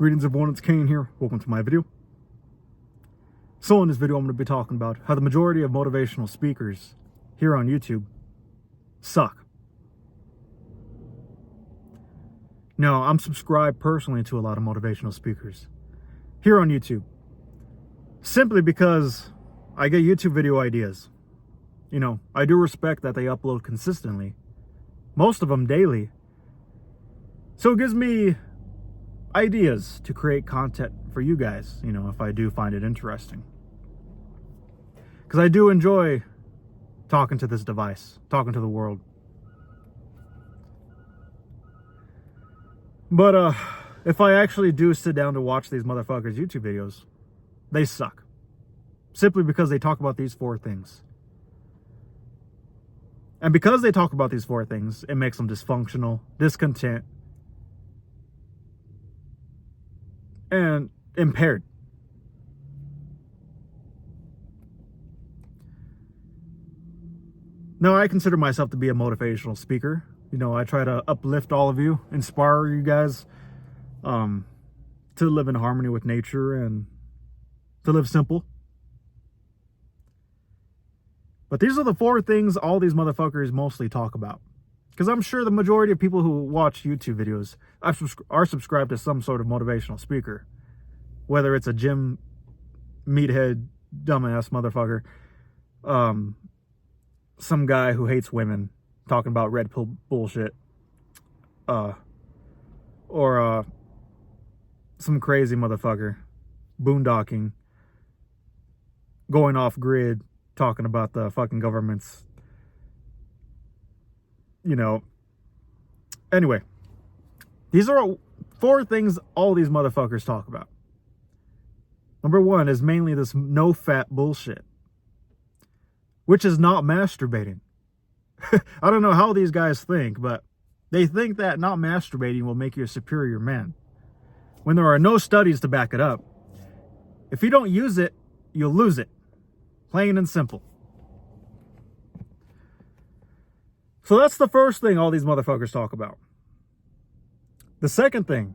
Greetings everyone, it's Cain here. Welcome to my video. So in this video I'm going to be talking about how the majority of motivational speakers here on YouTube suck. Now, I'm subscribed personally to a lot of motivational speakers here on YouTube, simply because I get YouTube video ideas. You know, I do respect that they upload consistently, most of them daily. So it gives me ideas to create content for you guys, you know, if I do find it interesting. Because I do enjoy talking to this device, talking to the world. But if I actually do sit down to watch these motherfuckers' YouTube videos, they suck. Simply because they talk about these four things. And because they talk about these four things, it makes them dysfunctional, discontent, and impaired. Now, I consider myself to be a motivational speaker. You know, I try to uplift all of you, inspire you guys to live in harmony with nature and to live simple. But these are the four things all these motherfuckers mostly talk about. Because I'm sure the majority of people who watch YouTube videos are subscribed to some sort of motivational speaker. Whether it's a gym meathead, dumbass motherfucker, some guy who hates women talking about red pill bullshit, or some crazy motherfucker boondocking, going off grid, talking about the fucking government's, you know. Anyway, these are four things all these motherfuckers talk about. Number one is mainly this no-fat bullshit, which is not masturbating. I don't know how these guys think, but they think that not masturbating will make you a superior man, when there are no studies to back it up. If you don't use it, you'll lose it. Plain and simple. So that's the first thing all these motherfuckers talk about. The second thing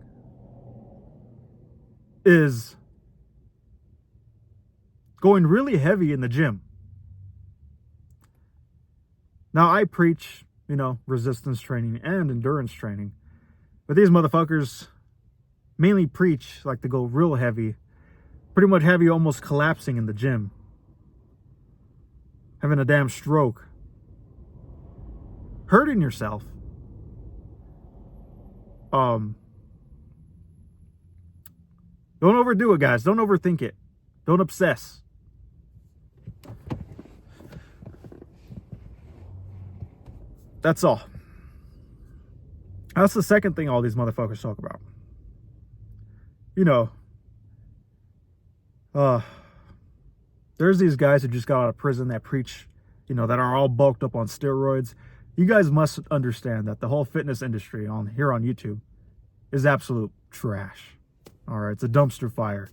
is going really heavy in the gym. Now, I preach, you know, resistance training and endurance training, but these motherfuckers mainly preach like to go real heavy, pretty much have you almost collapsing in the gym, having a damn stroke, hurting yourself. Don't overdo it, guys. Don't overthink it. Don't obsess. That's all. That's the second thing all these motherfuckers talk about. You know, there's these guys who just got out of prison that preach, you know, that are all bulked up on steroids. You guys must understand that the whole fitness industry here on YouTube is absolute trash. All right, it's a dumpster fire.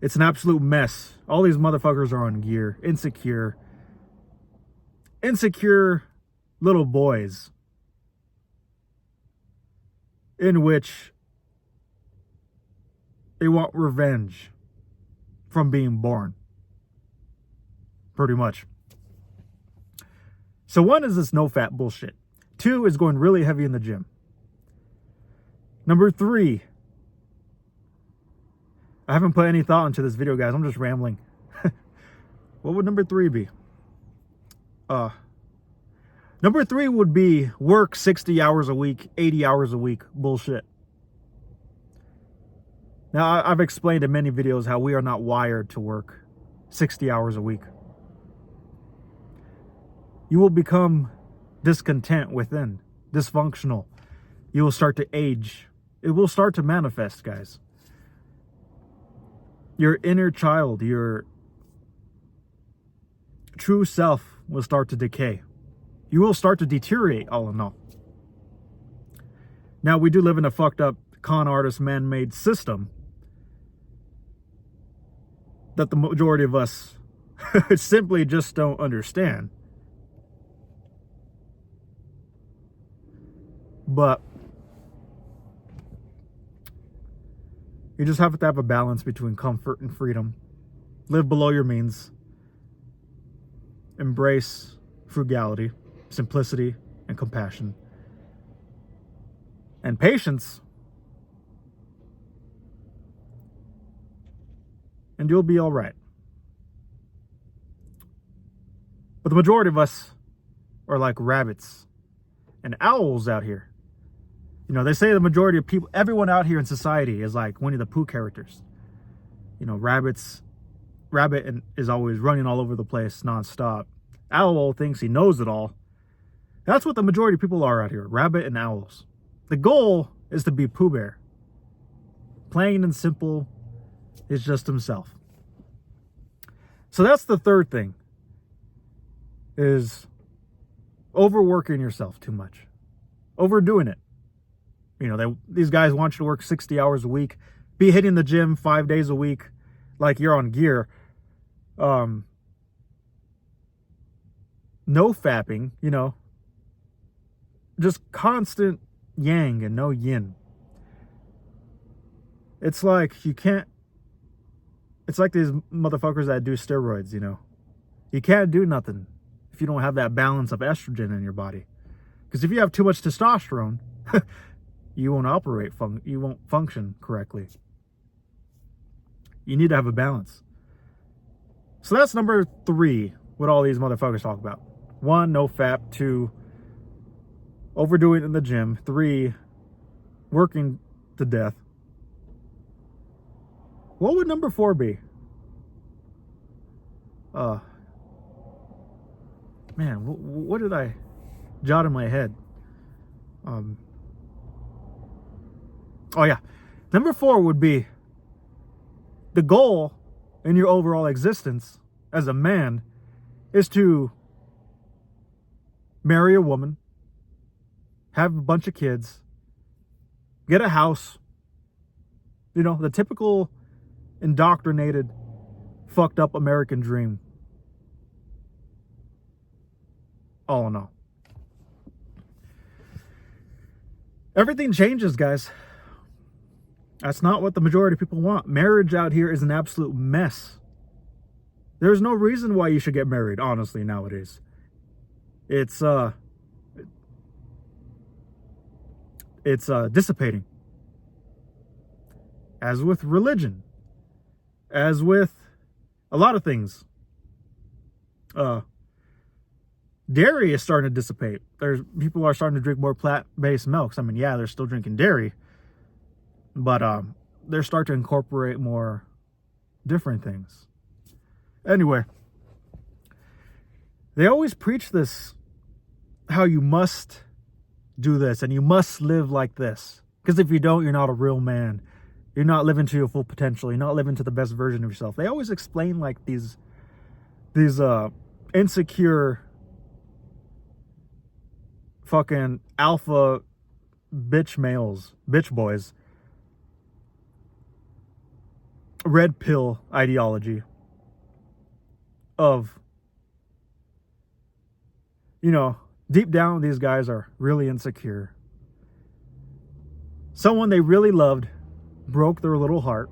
It's an absolute mess. All these motherfuckers are on gear, insecure little boys, in which they want revenge from being born, pretty much. So one is this no-fat bullshit. Two is going really heavy in the gym. Number three, I haven't put any thought into this video, guys. I'm just rambling. What would number three be? Number three would be work 60 hours a week, 80 hours a week bullshit. Now, I've explained in many videos how we are not wired to work 60 hours a week. You will become discontent within, dysfunctional. You will start to age. It will start to manifest, guys. Your inner child, your true self will start to decay. You will start to deteriorate, all in all. Now, we do live in a fucked up con artist man-made system that the majority of us simply just don't understand. But You just have to have a balance between comfort and freedom. Live below your means. Embrace frugality, simplicity, and compassion. And patience. And you'll be all right. But the majority of us are like rabbits and owls out here. You know, they say the majority of people, everyone out here in society is like Winnie the Pooh characters. You know, rabbit is always running all over the place nonstop. Owl thinks he knows it all. That's what the majority of people are out here, rabbit and owls. The goal is to be Pooh Bear. Plain and simple, is just himself. So that's the third thing, is overworking yourself too much. Overdoing it. You know, these guys want you to work 60 hours a week, be hitting the gym 5 days a week, like you're on gear. No fapping, you know. Just constant yang and no yin. It's like it's like these motherfuckers that do steroids, you know. You can't do nothing if you don't have that balance of estrogen in your body. Because if you have too much testosterone, you won't function correctly. You need to have a balance. So that's number 3, what all these motherfuckers talk about. 1, no fap. 2, overdoing it in the gym. 3, working to death. What would number 4 be? Man, what did I jot in my head? Oh yeah, number 4 would be the goal in your overall existence as a man is to marry a woman, have a bunch of kids, get a house. You know, the typical indoctrinated, fucked up American dream. All in all. Everything changes, guys. That's not what the majority of people want. Marriage out here is an absolute mess. There's no reason why you should get married, honestly, nowadays. It's dissipating. As with religion. As with a lot of things. Dairy is starting to dissipate. People are starting to drink more plant-based milks. I mean, yeah, they're still drinking dairy, but they're starting to incorporate more different things. Anyway, they always preach this, how you must do this and you must live like this. Because if you don't, you're not a real man. You're not living to your full potential. You're not living to the best version of yourself. They always explain like these insecure fucking alpha bitch boys, red pill ideology of, you know, deep down these guys are really insecure. Someone they really loved broke their little heart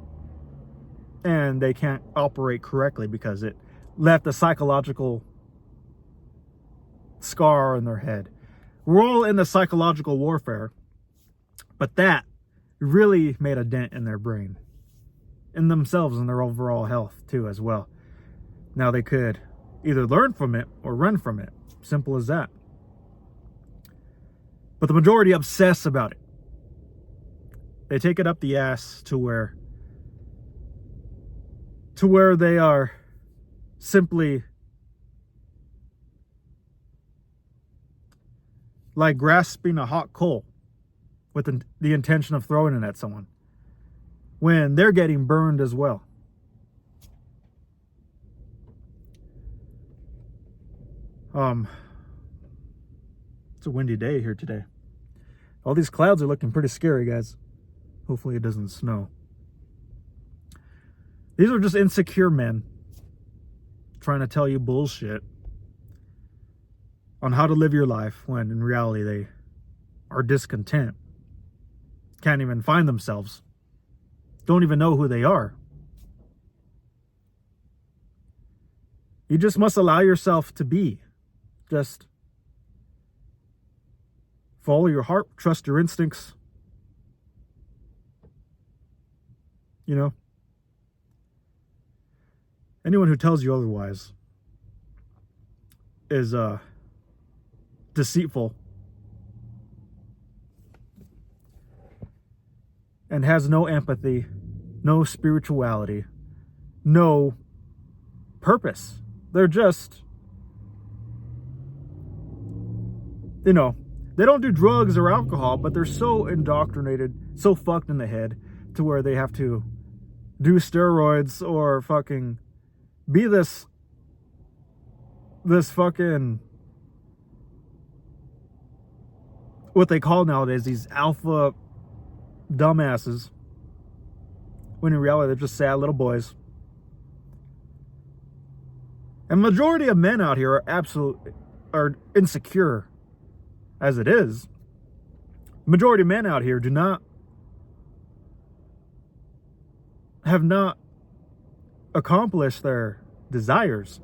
and they can't operate correctly because it left a psychological scar in their head. We're all in the psychological warfare, but that really made a dent in their brain, in themselves and their overall health too as well. Now they could either learn from it or run from it. Simple as that. But the majority obsess about it. They take it up the ass to where they are simply like grasping a hot coal with the intention of throwing it at someone when they're getting burned as well. It's a windy day here today. All these clouds are looking pretty scary, guys. Hopefully it doesn't snow. These are just insecure men trying to tell you bullshit on how to live your life when in reality they are discontent, can't even find themselves, don't even know who they are. You just must allow yourself to be. Just follow your heart, trust your instincts. You know, anyone who tells you otherwise is deceitful and has no empathy, no spirituality, no purpose. They're just, you know, they don't do drugs or alcohol, but they're so indoctrinated, so fucked in the head to where they have to do steroids or fucking be this fucking, what they call nowadays, these alpha dumbasses, when in reality they're just sad little boys. And majority of men out here are insecure as it is. Majority of men out here have not accomplished their desires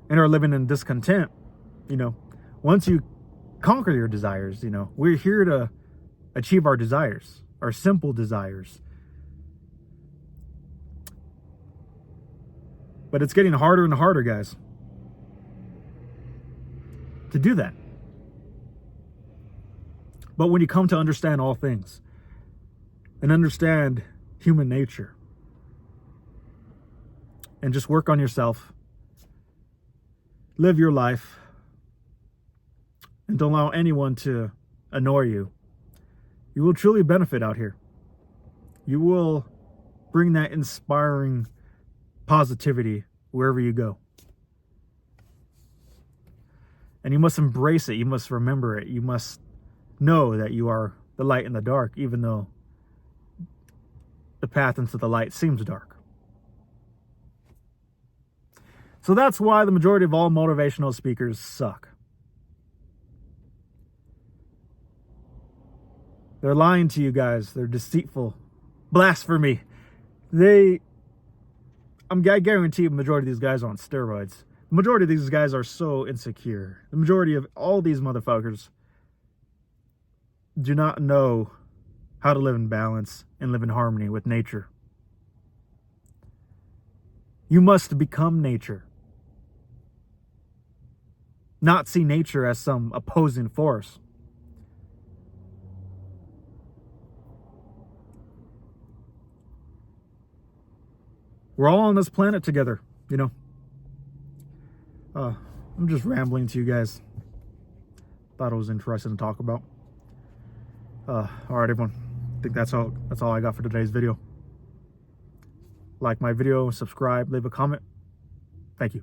and are living in discontent. You know, once you conquer your desires, you know, we're here to achieve our desires, our simple desires. But it's getting harder and harder, guys, to do that. But when you come to understand all things and understand human nature and just work on yourself, live your life, and don't allow anyone to annoy you, you will truly benefit out here. You will bring that inspiring positivity wherever you go. And you must embrace it. You must remember it. You must know that you are the light in the dark, even though the path into the light seems dark. So that's why the majority of all motivational speakers suck. They're lying to you guys. They're deceitful. Blasphemy. I guarantee the majority of these guys are on steroids. The majority of these guys are so insecure. The majority of all these motherfuckers do not know how to live in balance and live in harmony with nature. You must become nature. Not see nature as some opposing force. We're all on this planet together, you know. I'm just rambling to you guys. Thought it was interesting to talk about. All right, everyone. I think that's all I got for today's video. Like my video, subscribe, leave a comment. Thank you.